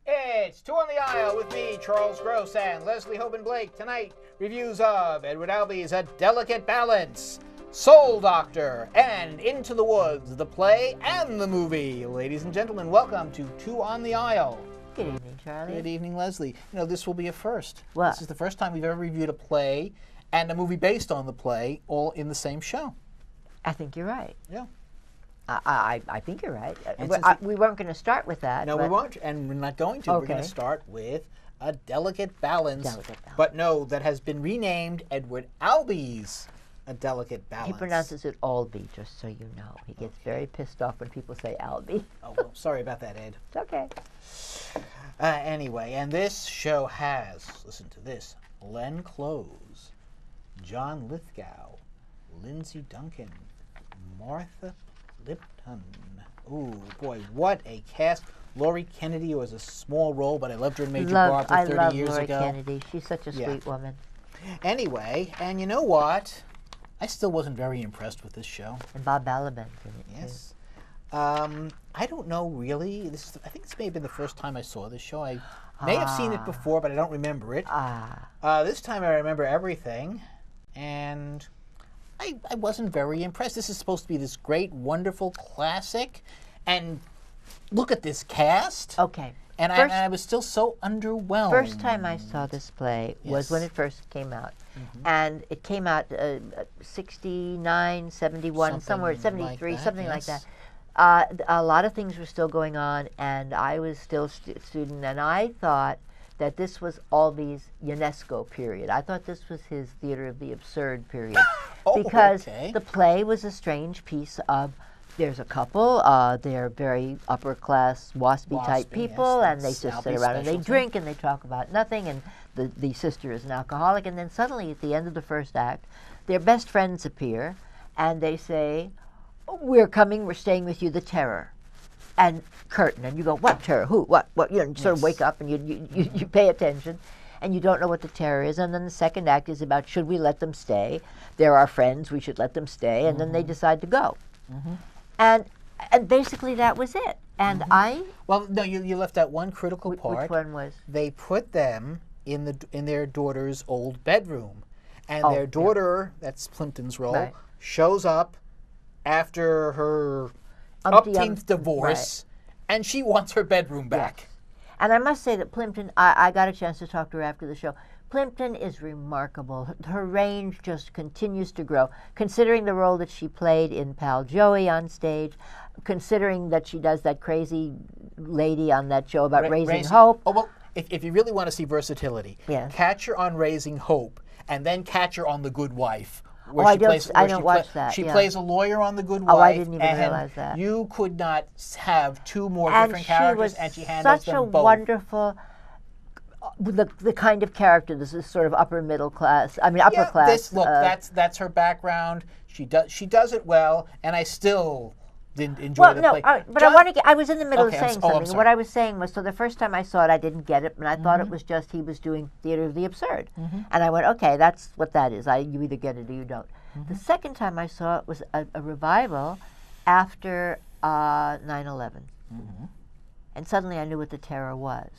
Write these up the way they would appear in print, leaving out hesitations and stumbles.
It's Two on the Aisle with me, Charles Gross, and Leslie Hoban Blake. Tonight, reviews of Edward Albee's A Delicate Balance, Soul Doctor, and Into the Woods, the play and the movie. Ladies and gentlemen, welcome to Two on the Aisle. Good evening, Charlie. Good evening, Leslie. You know, this will be a first. What? This is the first time we've ever reviewed a play and a movie based on the play, all in the same show. I think you're right. Yeah. I think you're right. We weren't going to start with that. No, we won't, and we're not going to. Okay. We're going to start with A Delicate Balance. Delicate Balance. But no, that has been renamed Edward Albee's A Delicate Balance. He pronounces it Albee, just so you know. He gets very pissed off when people say Albee. Oh, well, sorry about that, Ed. It's okay. Anyway, and this show has, listen to this, Len Close, John Lithgow, Lindsay Duncan, Martha Lipton. Ooh, boy, what a cast. Laurie Kennedy was a small role, but I loved her in Major Barbara 30 years Laurie ago. Kennedy. She's such a sweet woman. Anyway, and you know what? I still wasn't very impressed with this show. And Bob Balaban's in it, Yes. I don't know, really. I think this may have been the first time I saw this show. I may have seen it before, but I don't remember it. This time I remember everything, and I wasn't very impressed. This is supposed to be this great, wonderful classic, and look at this cast. Okay. And I was still so underwhelmed. First time I saw this play was when it first came out. And it came out 69, 71, somewhere, 73, something like that. A lot of things were still going on, and I was still a student, and I thought that this was Albee's UNESCO period. I thought this was his theater of the absurd period. Because the play was a strange piece of, there's a couple, they're very upper-class, waspy-type people, and they just sit around and they drink and they talk about nothing, and the sister is an alcoholic, and then suddenly at the end of the first act, their best friends appear, and they say, we're coming, we're staying with you, the terror. And curtain, and you go, what terror, who, what, you know, you sort of wake up and you pay attention, and you don't know what the terror is, and then the second act is about, should we let them stay? They're our friends, we should let them stay, and then they decide to go. And basically that was it. And Well, no, you left out one critical part. Which one was? They put them in their daughter's old bedroom, and their daughter, that's Plimpton's role, shows up after her umpteenth divorce, and she wants her bedroom back. Yes. And I must say that Plimpton, I got a chance to talk to her after the show. Plimpton is remarkable. Her range just continues to grow, considering the role that she played in Pal Joey on stage, considering that she does that crazy lady on that show about Raising Hope. Oh, well, if you really want to see versatility, catch her on Raising Hope, and then catch her on The Good Wife. I don't watch that. She plays a lawyer on The Good Wife. Oh, I didn't even realize that. You could not have two more different characters, and she handles them both. Such a wonderful, the kind of character. This is sort of upper middle class. I mean, upper class. Look, that's her background. She does it well, and I still didn't enjoy the play. But I was in the middle of saying something. What I was saying was, so the first time I saw it, I didn't get it, and I thought it was just he was doing theater of the absurd. And I went, okay, that's what that is. You either get it or you don't. The second time I saw it was a revival after 9/11. And suddenly I knew what the terror was.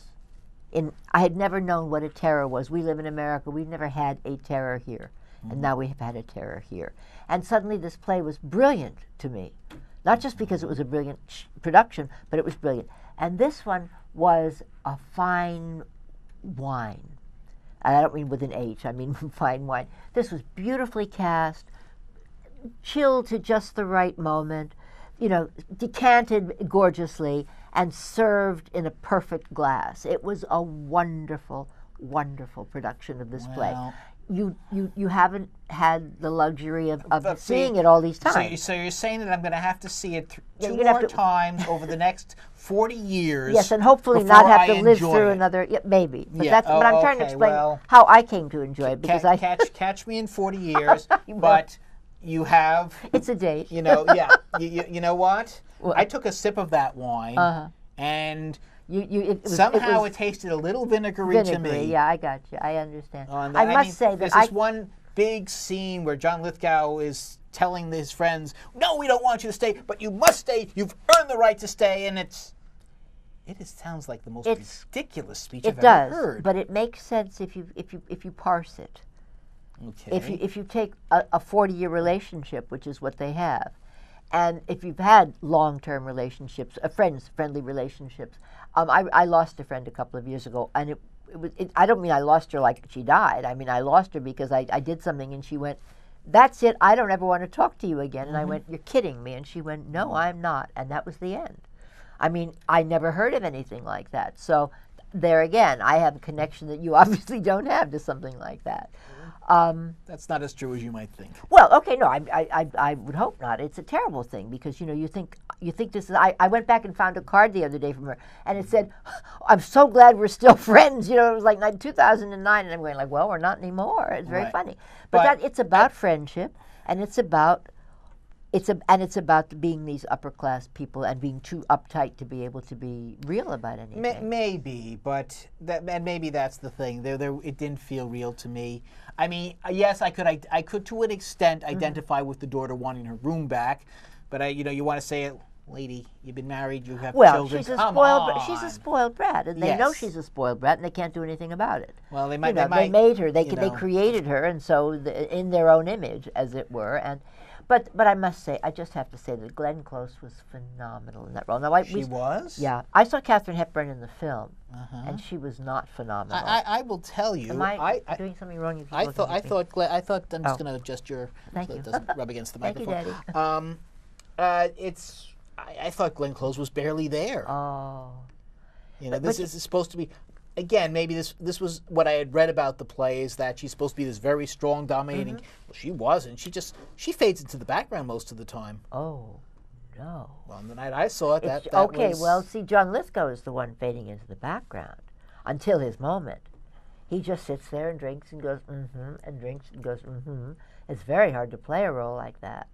I had never known what a terror was. We live in America. We've never had a terror here. And now we have had a terror here. And suddenly this play was brilliant to me. Not just because it was a brilliant production, but it was brilliant. And this one was a fine wine. And I don't mean with an H, I mean fine wine. This was beautifully cast, chilled to just the right moment, you know, decanted gorgeously, and served in a perfect glass. It was a wonderful, wonderful production of this play. You haven't had the luxury of seeing it all these times. So you're saying that I'm going to have to see it two more times over the next 40 years. Yes, and hopefully not have to live through another. Maybe, but but I'm trying to explain how I came to enjoy it because catch me in 40 years, but you have. It's a date. You know, you know what? I took a sip of that wine, and. Somehow it tasted a little vinegary to me. Yeah, I got you. I understand. I must say that there's this one big scene where John Lithgow is telling his friends, "No, we don't want you to stay, but you must stay. You've earned the right to stay," and it's It sounds like the most ridiculous speech I've ever heard. But it makes sense if you parse it. Okay. If you take a 40-year relationship, which is what they have, and if you've had long-term relationships, friendly relationships. I lost a friend a couple of years ago, and I don't mean I lost her like she died. I mean I lost her because I did something and she went, "That's it, I don't ever want to talk to you again." And I went, "You're kidding me." And she went, "No, I'm not." And that was the end. I mean, I never heard of anything like that. So there again, I have a connection that you obviously don't have to something like that. That's not as true as you might think. Well, okay, no, I would hope not. It's a terrible thing because you think this is. I went back and found a card the other day from her, and it said, "I'm so glad we're still friends." It was like 2009, and I'm going like, "Well, we're not anymore." It's very funny, but it's about friendship, and it's about being these upper class people and being too uptight to be able to be real about anything. Maybe, but maybe that's the thing. It didn't feel real to me. I mean, yes, I could to an extent identify with the daughter wanting her room back, but you want to say it, lady, you've been married, you have children. She's a spoiled brat, and they know she's a spoiled brat, and they can't do anything about it. Well, they they made her. They created her, and so in their own image, as it were, and. But I must say, I just have to say that Glenn Close was phenomenal in that role. Now, she was? Yeah. I saw Katharine Hepburn in the film, and she was not phenomenal. I will tell you. Am I doing something wrong? I thought I'm just going to adjust your... Thank you. It doesn't rub against the microphone. Thank you, Daddy. I thought Glenn Close was barely there. Oh. This is supposed to be... Again, maybe this was what I had read about the play, is that she's supposed to be this very strong, dominating. Well, she wasn't. She fades into the background most of the time. Oh, no. Well, on the night I saw it, that was... Well, see, John Lithgow is the one fading into the background until his moment. He just sits there and drinks and goes, and drinks and goes, It's very hard to play a role like that.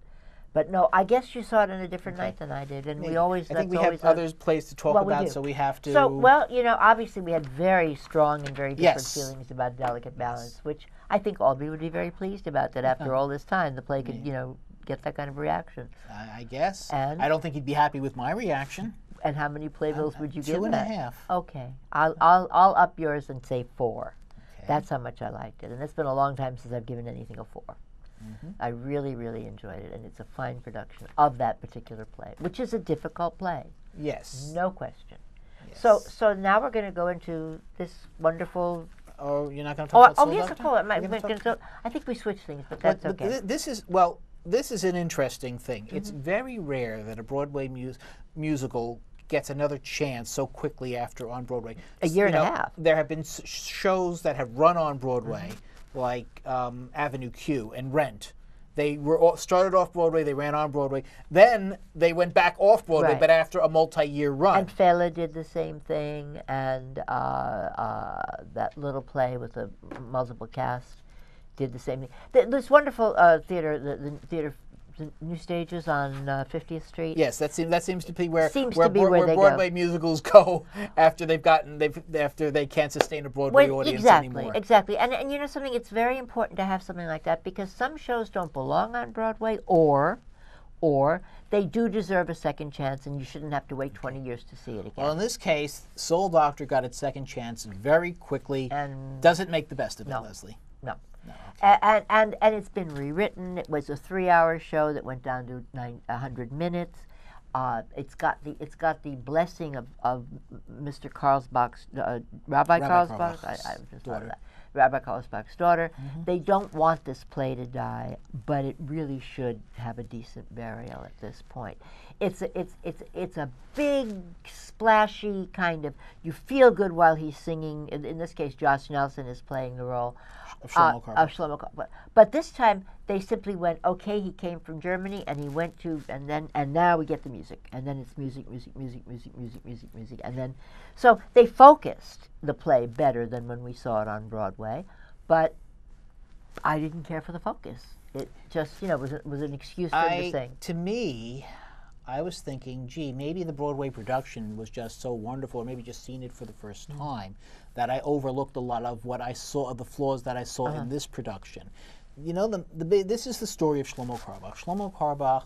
But no, I guess you saw it on a different night than I did, and we always. I think we have other plays to talk about, so we have to. So, obviously we had very strong and very different feelings about Delicate Balance, which I think Albee would be very pleased about. That after all this time, the play could, get that kind of reaction. I guess. And I don't think he'd be happy with my reaction. And how many playbills would you give it? 2.5. Okay, I'll up yours and say 4. Okay. That's how much I liked it, and it's been a long time since I've given anything a 4. I really, really enjoyed it, and it's a fine production of that particular play, which is a difficult play. Yes. No question. Yes. So now we're going to go into this wonderful... Oh, you're not going to talk about Soul yes, Doctor? of course. I think we switched things, but that's okay. This is an interesting thing. It's very rare that a Broadway musical gets another chance so quickly after on Broadway. A year and a half. There have been shows that have run on Broadway, like Avenue Q and Rent. They started off Broadway, they ran on Broadway, then they went back off Broadway, but after a multi-year run. And Fela did the same thing, and that little play with a multiple cast did the same thing. This wonderful theater, the theater, the New Stages on 50th Street. Yes, that seems to be where they Broadway musicals go after they can't sustain a Broadway audience anymore. Exactly. And you know something, it's very important to have something like that because some shows don't belong on Broadway or they do deserve a second chance and you shouldn't have to wait 20 years to see it again. Well, in this case, Soul Doctor got its second chance very quickly. And doesn't make the best of it, Leslie. No. No, okay. And it's been rewritten. It was a 3-hour show that went down to 100 minutes. It's got the blessing of Mr. Carlsbach's Rabbi Carlsbach. I just love that. Rabbi Carlsbach's daughter. They don't want this play to die, but it really should have a decent burial at this point. It's a big, splashy kind of. You feel good while he's singing. In this case, Josh Nelson is playing the role of Shlomo Carlebach. But this time they simply went, okay, he came from Germany and he went to, and now we get the music, and then it's music, and then so they focused the play better than when we saw it on Broadway, but I didn't care for the focus. It just was an excuse for him to sing. To me, I was thinking, gee, maybe the Broadway production was just so wonderful, or maybe just seen it for the first time, that I overlooked a lot of what I saw, of the flaws that I saw in this production. You know, this is the story of Shlomo Carlebach. Shlomo Carlebach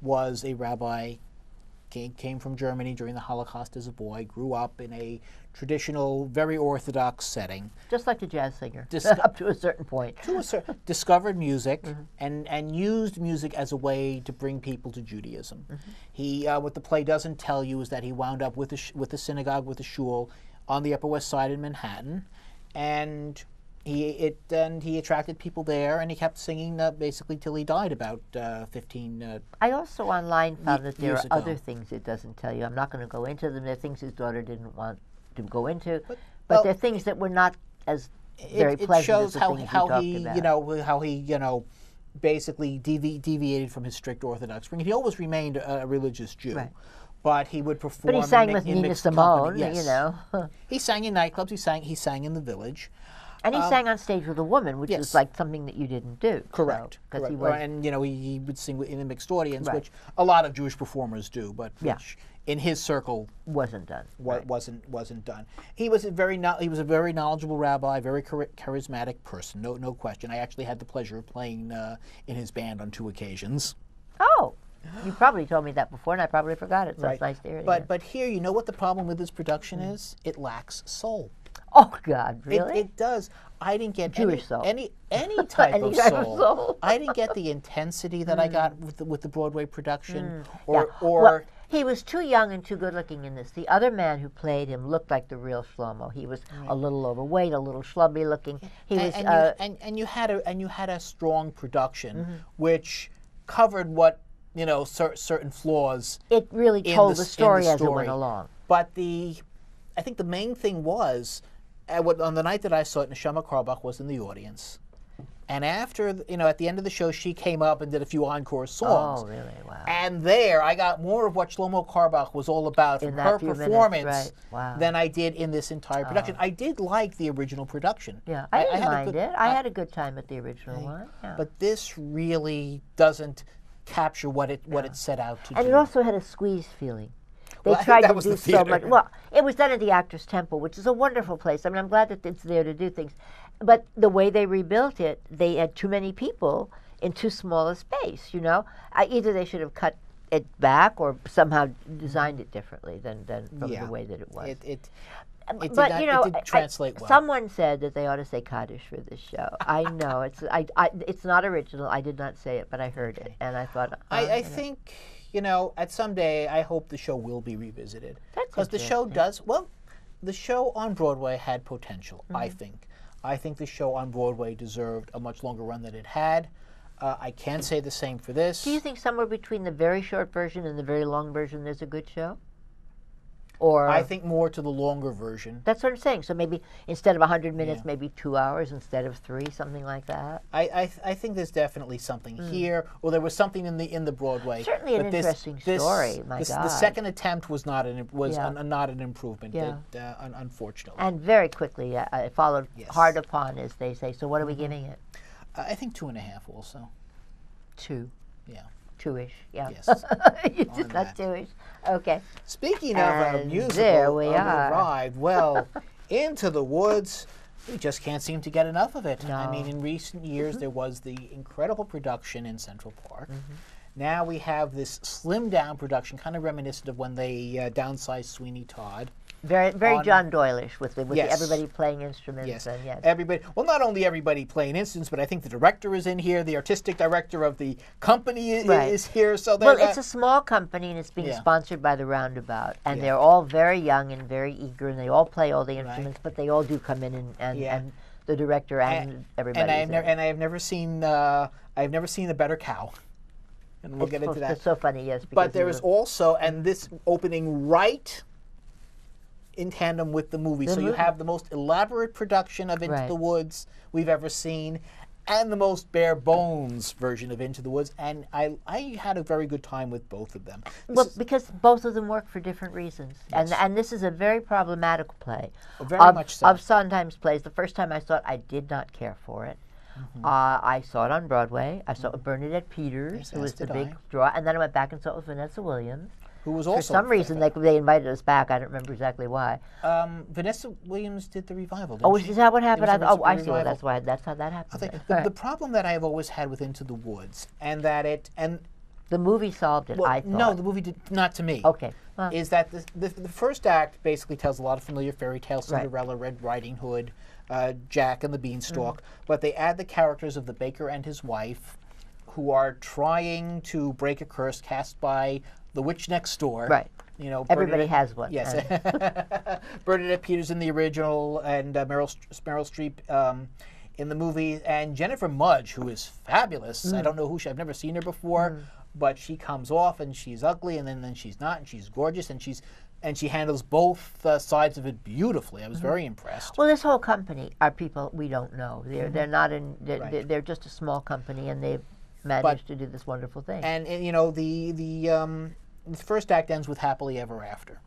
was a rabbi came from Germany during the Holocaust as a boy, grew up in a traditional, very orthodox setting. Just like a jazz singer, up to a certain point. Discovered music and used music as a way to bring people to Judaism. He, what the play doesn't tell you is that he wound up with a synagogue, with a shul on the Upper West Side in Manhattan, and he attracted people there, and he kept singing basically till he died about 15 I also online found that there are ago. other things it doesn't tell you. I'm not going to go into them. There are things his daughter didn't want to go into, but there are things that were not as very pleasant. It shows how he basically deviated from his strict Orthodox upbringing. He always remained a religious Jew. Right. But he would perform. But he sang with Nina Simone, yes. you know. He sang in nightclubs. He sang in the Village. And he sang on stage with a woman, which is like something that you didn't do. Correct. So, correct. He was, and he would sing in a mixed audience, which a lot of Jewish performers do, but which in his circle wasn't done. Wasn't done. He was a very knowledgeable rabbi, very charismatic person, no question. I actually had the pleasure of playing in his band on 2 occasions. Oh. You probably told me that before, and I probably forgot it, so it's nice to hear it. But here, you know what the problem with this production is? It lacks soul. Oh, God, really? It does. I didn't get Jewish soul. any type of soul. I didn't get the intensity that I got with the Broadway production. Well, he was too young and too good-looking in this. The other man who played him looked like the real Shlomo. He was a little overweight, a little schlubby-looking. And you had a strong production, which covered what certain flaws. It really told the story as it went along. But I think the main thing was, on the night that I saw it, Neshama Karbach was in the audience. And after, at the end of the show, she came up and did a few encore songs. Oh, really? Wow. And there, I got more of what Shlomo Karbach was all about from her performance than I did in this entire production. I did like the original production. Yeah, I didn't mind it. I had a good time at the original one. Yeah. But this really doesn't capture what it set out to do. And it also had a squeeze feeling. They tried to do so much. Well, it was done at the Actors Temple, which is a wonderful place. I mean, I'm glad that it's there to do things. But the way they rebuilt it, they had too many people in too small a space, Either they should have cut it back or somehow designed it differently than from the way that it was. It didn't translate well. Someone said that they ought to say Kaddish for this show. I know. It's not original. I did not say it, but I heard it. And I thought... I think... at some day, I hope the show will be revisited. Because the show the show on Broadway had potential, I think. I think the show on Broadway deserved a much longer run than it had. I can't say the same for this. Do you think somewhere between the very short version and the very long version there's a good show? Or I think more to the longer version. That's what I'm saying. So maybe instead of 100 minutes, maybe 2 hours instead of 3, something like that. I think there's definitely something here, or there was something in the Broadway. Certainly an interesting story. My God. The second attempt was not an improvement. Unfortunately. And very quickly, it followed hard upon, as they say. So what are we giving it? I think 2.5 also. 2. Yeah. 2-ish, yeah. Yes. It's just not 2-ish. Okay. Speaking of a musical, there we are. Ride, well, Into the Woods, we just can't seem to get enough of it. No. I mean, in recent years, there was the incredible production in Central Park. Now we have this slimmed-down production, kind of reminiscent of when they downsized Sweeney Todd. Very John Doyle-ish with everybody playing instruments. Yes. And Everybody. Well, not only everybody playing instruments, but I think the director is in here. The artistic director of the company is here. So it's a small company, and it's being sponsored by the Roundabout. And they're all very young and very eager, and they all play all the instruments, but they all do come in and the director and everybody. And I've never seen a better cow. And we'll get into that. It's so funny, yes. But there is also, and this opening right in tandem with the movie. So you have the most elaborate production of Into the Woods we've ever seen, and the most bare bones version of Into the Woods. And I had a very good time with both of them. Because both of them work for different reasons. Yes. And this is a very problematic play. Very much so. Of Sondheim's plays. The first time I saw it, I did not care for it. I saw it on Broadway. I saw it with Bernadette Peters, who was the big draw. And then I went back and saw it with Vanessa Williams. Who was also... For some reason, they invited us back. I don't remember exactly why. Vanessa Williams did the revival, didn't she? Is that what happened? I see. Well, that's how that happened. The problem that I've always had with Into the Woods, and that The movie solved it, I thought. No, the movie did not to me. Okay. Is that the first act basically tells a lot of familiar fairy tales, Cinderella, Red Riding Hood, Jack and the Beanstalk, but they add the characters of the baker and his wife who are trying to break a curse cast by the witch next door. Right. You know, everybody has one. Yes. Bernadette Peters in the original, and Meryl Streep in the movie, and Jennifer Mudge, who is fabulous. I don't know who I've never seen her before, but she comes off and she's ugly, and then she's not, and she's gorgeous, and she handles both sides of it beautifully. I was very impressed. Well, this whole company are people we don't know. They're not in. They're just a small company, and they've managed to do this wonderful thing. And you know, the first act ends with happily ever after.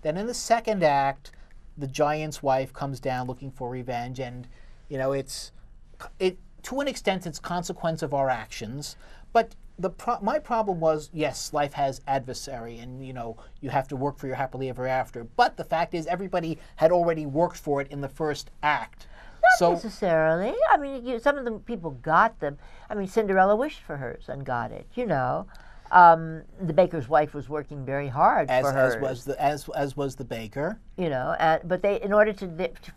Then in the second act, the giant's wife comes down looking for revenge, and you know, it to an extent it's consequence of our actions. But my problem was, yes, life has adversary, and you know, you have to work for your happily ever after. But the fact is, everybody had already worked for it in the first act. Not necessarily. I mean, some of the people got them. I mean, Cinderella wished for hers and got it. You know, the baker's wife was working very hard for hers. As was the baker. You know, but in order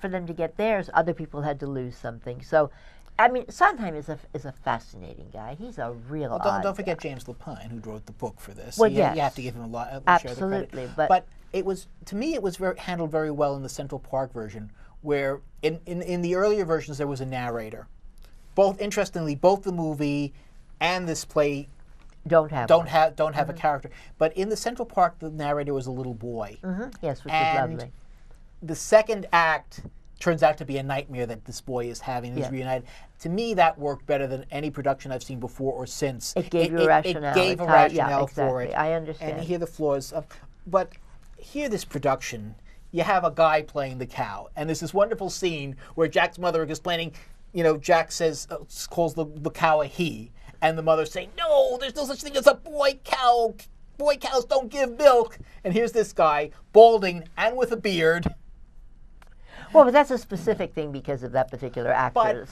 for them to get theirs, other people had to lose something. So, I mean, Sondheim is a fascinating guy. He's a real. Well, don't forget James Lapine, who wrote the book for this. Well, you have to give him a lot. Absolutely, but it was, to me, it was handled very well in the Central Park version, where in the earlier versions there was a narrator. Interestingly, both the movie and this play don't have a character. But in the Central Park, the narrator was a little boy. Yes, which is lovely. The second act turns out to be a nightmare that this boy is having. He's reunited. To me, that worked better than any production I've seen before or since. It gave you a rationale. It gave a rationale for it. I understand. And here the flaws. But here, this production, you have a guy playing the cow, and there's this wonderful scene where Jack's mother is explaining, you know, Jack calls the cow a he, and the mother's saying, no, there's no such thing as a boy cow. Boy cows don't give milk. And here's this guy, balding and with a beard. Well, but that's a specific thing because of that particular actor.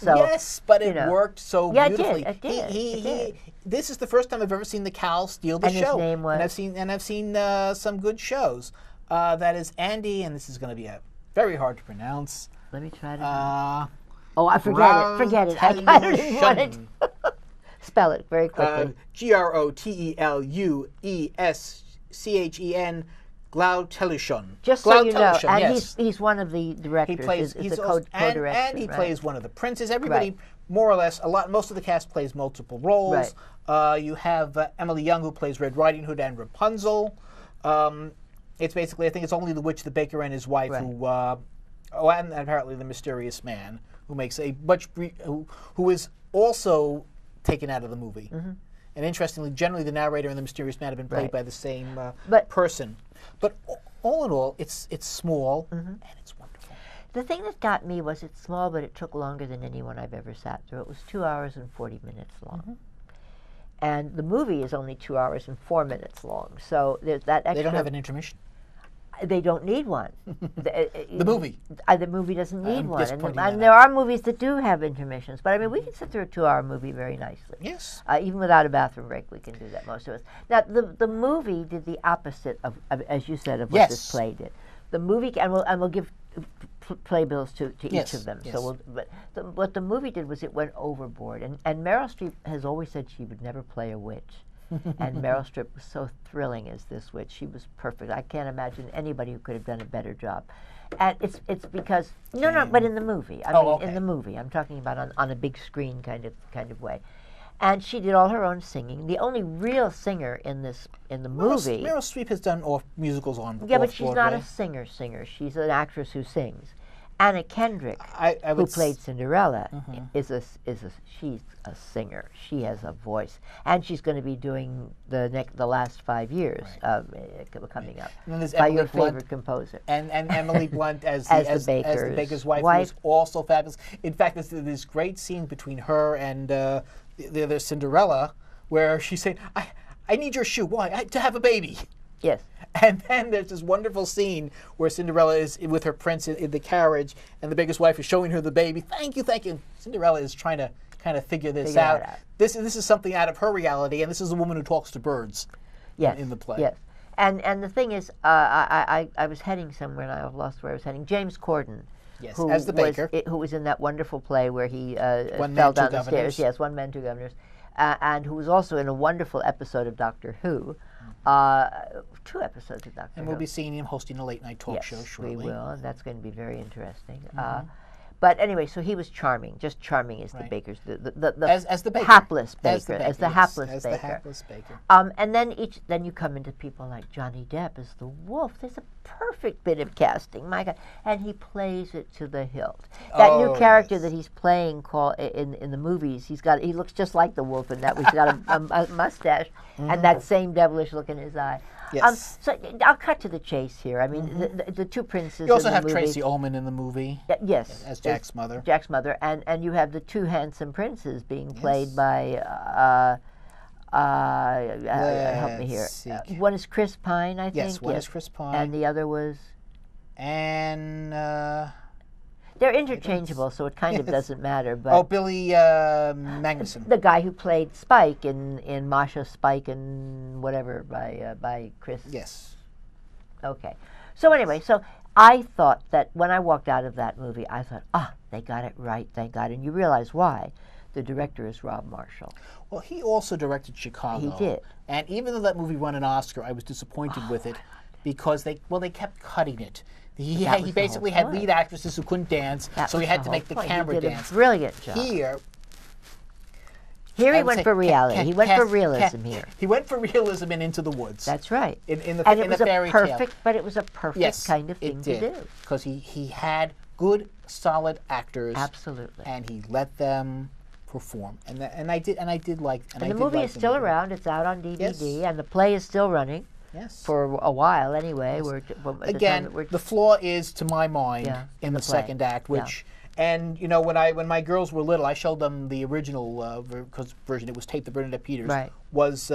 But it worked so beautifully. It did. This is the first time I've ever seen the cow steal the show. His name was? And I've seen some good shows. That is Andy, and this is going to be very hard to pronounce. Let me try to. I forget it. I don't even want it. Spell it very quickly. Grotlueschen. Glautelishon. Just so you know, and he's one of the directors. He's a co-director. And he plays one of the princes. Everybody, more or less, most of the cast plays multiple roles. You have Emily Young, who plays Red Riding Hood and Rapunzel. It's basically, I think it's only the witch, the baker, and his wife and apparently the mysterious man who makes who is also taken out of the movie. And interestingly, generally the narrator and the mysterious man have been played by the same person. But all in all, it's small and it's wonderful. The thing that got me was it's small, but it took longer than anyone I've ever sat through. It was 2 hours and 40 minutes long. And the movie is only 2 hours and 4 minutes long. So there's that extra. They don't have an intermission? They don't need one. The movie? The movie doesn't need one. And there are movies that do have intermissions. But I mean, we can sit through a 2-hour movie very nicely. Yes. Even without a bathroom break, we can do that, most of us. Now, the movie did the opposite of as you said, of what this play did. The movie, and we'll give playbills to each of them. Yes. So what the movie did was it went overboard. And Meryl Streep has always said she would never play a witch. And Meryl Streep was so thrilling as this witch. She was perfect. I can't imagine anybody who could have done a better job. And it's because but in the movie. In the movie. I'm talking about on a big screen kind of way. And she did all her own singing. The only real singer in the movie. Meryl Streep has done musicals on. Yeah, but she's not a singer. She's an actress who sings. Anna Kendrick, who played Cinderella, she's a singer. She has a voice, and she's going to be doing the last 5 years coming up by your favorite composer. And Emily Blunt as the baker's wife, was also fabulous. In fact, there's this great scene between her and the other Cinderella, where she's saying, "I need your shoe. Why? To have a baby." Yes. And then there's this wonderful scene where Cinderella is with her prince in the carriage, and the baker's wife is showing her the baby. Thank you, thank you. Cinderella is trying to kind of figure this out. This is something out of her reality, and this is a woman who talks to birds. Yes. In the play. Yes. And the thing is, I was heading somewhere, and I've lost where I was heading. James Corden. Yes, as the baker. Who was in that wonderful play where he fell down the stairs. Yes, One Man, Two Governors. And who was also in a wonderful episode of Doctor Who. 2 episodes of Doctor Who. And we'll be seeing him hosting a late-night talk show shortly. We will, and that's going to be very interesting. But anyway, so he was charming, just charming as the baker's, as the baker. Hapless baker, as the hapless baker. The hapless baker. And then you come into people like Johnny Depp as the wolf. There's a perfect bit of casting, my God, and he plays it to the hilt. That new character that he's playing, in the movies, he looks just like the wolf in that. He's got a mustache and that same devilish look in his eye. Yes. So I'll cut to the chase here. I mean, the 2 princes. You also have movie. Tracy Ullman in the movie. Yes, as Jack's mother. Jack's mother, and you have the 2 handsome princes being played by. Help me here. One is Chris Pine, I think. Yes, one is Chris Pine, and the other was. And. They're interchangeable, so it kind of doesn't matter. But Billy Magnuson. The guy who played Spike in Masha, Spike, and whatever by Chris. Yes. Okay. So anyway, so I thought that when I walked out of that movie, I thought, they got it right, thank God. And you realize why. The director is Rob Marshall. Well, he also directed Chicago. He did. And even though that movie won an Oscar, I was disappointed with it because they kept cutting it. He basically had lead actresses who couldn't dance, so he had to make the camera dance. A brilliant job. Here he went for reality. He went for realism here. He went for realism in Into the Woods. That's right. In the fairy tale. But it was a perfect kind of thing to do. Because he had good, solid actors. Absolutely. And he let them perform. And I did like. And the movie is still around. It's out on DVD, and the play is still running. Yes. For a while, anyway. Again, the flaw is, to my mind, in the second act, which, and you know, when my girls were little, I showed them the original version. It was taped. The Bernadette Peters was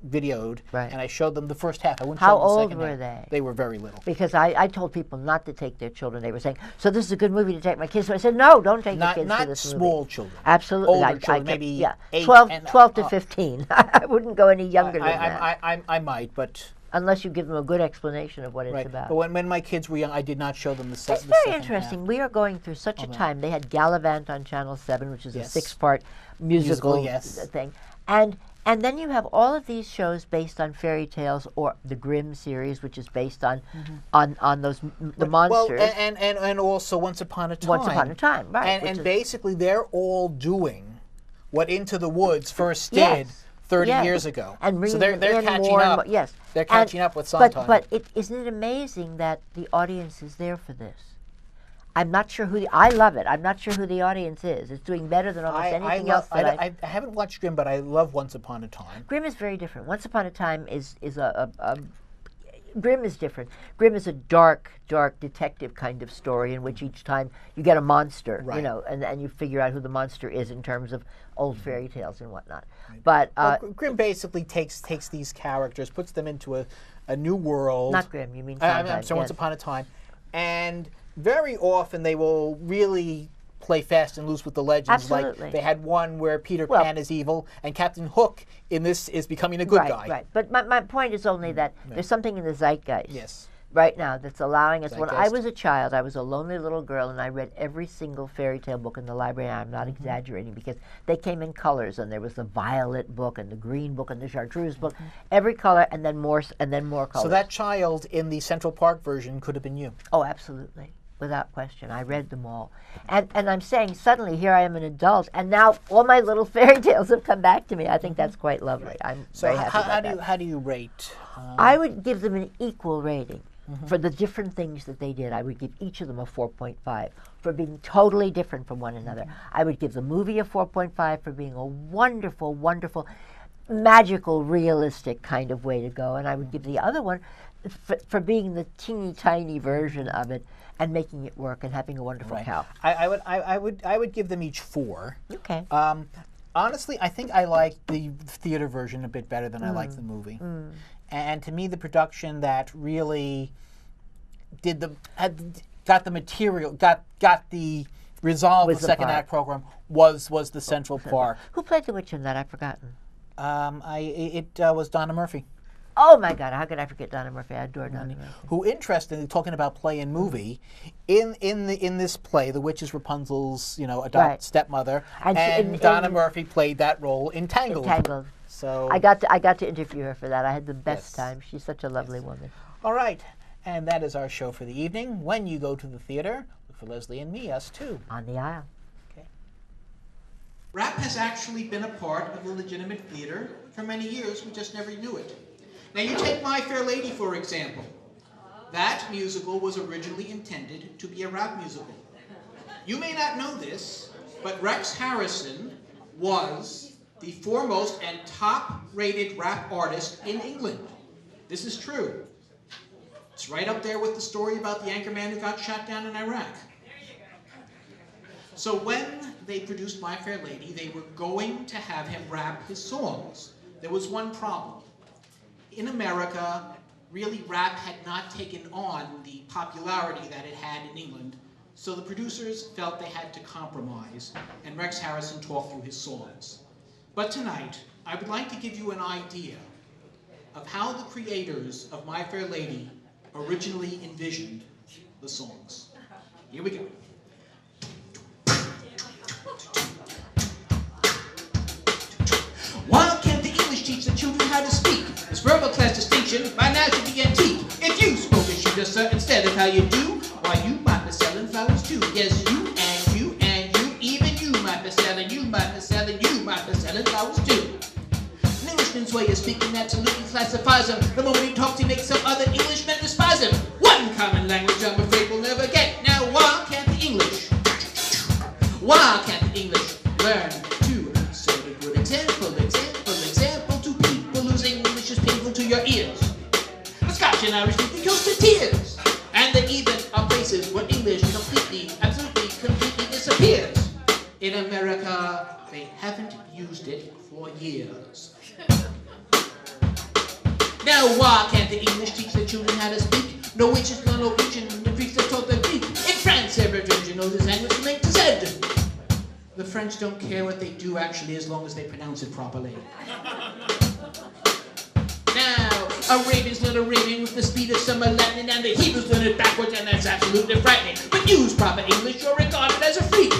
videoed, and I showed them the first half. I wouldn't show them the second half. How old were they? They were very little. Because I told people not to take their children. They were saying, "So this is a good movie to take my kids." So I said, "No, don't take your kids to this movie." Not small children. Absolutely, older children, maybe 12 to 15. I wouldn't go any younger than that. I might, but. Unless you give them a good explanation of what it's about. But when my kids were young, I did not show them the second half. It's very interesting. We are going through such a time. They had Gallivant on Channel 7, which is a 6-part musical thing. And then you have all of these shows based on fairy tales, or the Grimm series, which is based on those the monsters. Well, and also Once Upon a Time. Once Upon a Time, right. And basically they're all doing what Into the Woods first did 30 years ago. And so they're catching up. Yes. They're catching up with Sondheim. But isn't it amazing that the audience is there for this? I'm not sure who I love it. I'm not sure who the audience is. It's doing better than almost anything else that I haven't watched Grimm, but I love Once Upon a Time. Grimm is very different. Once Upon a Time is Grimm is different. Grimm is a dark detective kind of story in which each time you get a monster, you know, and you figure out who the monster is in terms of old fairy tales and whatnot. But Grimm basically takes these characters, puts them into a new world. Not Grimm, you mean Sondheim. I'm sorry, Once Upon a Time. And very often they will really play fast and loose with the legends. Absolutely. Like they had one where Peter Pan is evil and Captain Hook in this is becoming a good guy. Right. But my point is only that there's something in the zeitgeist. Yes. Right now that's allowing us. When I was a child, I was a lonely little girl, and I read every single fairy tale book in the library. And I'm not exaggerating, because they came in colors, and there was the violet book and the green book and the chartreuse book, every color, and then more colors. So that child in the Central Park version could have been you. Oh, absolutely. Without question. I read them all. And I'm saying, suddenly, here I am an adult, and now all my little fairy tales have come back to me. I think that's quite lovely. I'm very happy about that. How do you rate? I would give them an equal rating. For the different things that they did. I would give each of them a 4.5 for being totally different from one another. I would give the movie a 4.5 for being a wonderful, wonderful, magical, realistic kind of way to go. And I would give the other one for being the teeny tiny version of it and making it work and having a wonderful cow. I would give them each 4. Okay. Honestly, I think I like the theater version a bit better than I like the movie. And to me, the production that really got the material, got the resolve the second act program was the central part. Who played the witch in that? I've forgotten. It was Donna Murphy. Oh my God! How could I forget Donna Murphy? I adore Donna Murphy. Who, interestingly, talking about play and movie, in this play, the witch is Rapunzel's stepmother, and Donna Murphy played that role in Tangled. Tangled. So I got to interview her for that. I had the best time. She's such a lovely woman. All right, and that is our show for the evening. When you go to the theater, look for Leslie and me, us too, on the aisle. Rap has actually been a part of the legitimate theater for many years. We just never knew it. Now you take My Fair Lady, for example. That musical was originally intended to be a rap musical. You may not know this, but Rex Harrison was the foremost and top-rated rap artist in England. This is true. It's right up there with the story about the anchorman who got shot down in Iraq. So when they produced My Fair Lady, they were going to have him rap his songs. There was one problem. In America, really rap had not taken on the popularity that it had in England, so the producers felt they had to compromise, and Rex Harrison talked through his songs. But tonight, I would like to give you an idea of how the creators of My Fair Lady originally envisioned the songs. Here we go. Why can't the English teach the children how to speak? This verbal class distinction by now should be antique. If you spoke and shoot a sir instead of how you do, why you might be selling flowers too. Yes, you and you and you, even you might be selling, you might be selling, you might be selling flowers too. An Englishman's way of speaking absolutely classifies him. The moment he talks, he makes some other Englishmen despise him. One common language I'm afraid we'll never get. Now why can't the English? Why can't the English learn to set a good example to people whose English is painful to your ears? The Scotch and Irish speaking goes to tears. And there even are places where English absolutely completely disappears. In America, they haven't used it for years. Now why can't the English teach their children how to speak? No witches, no Norwegian, the priests that taught them Greek. In France, every religion knows this language from A to Z. The French don't care what they do, actually, as long as they pronounce it properly. Now, Arabians learn Arabian with the speed of some Latin, and the Hebrews learn it backwards, and that's absolutely frightening. But use proper English, you're regarded as a freak.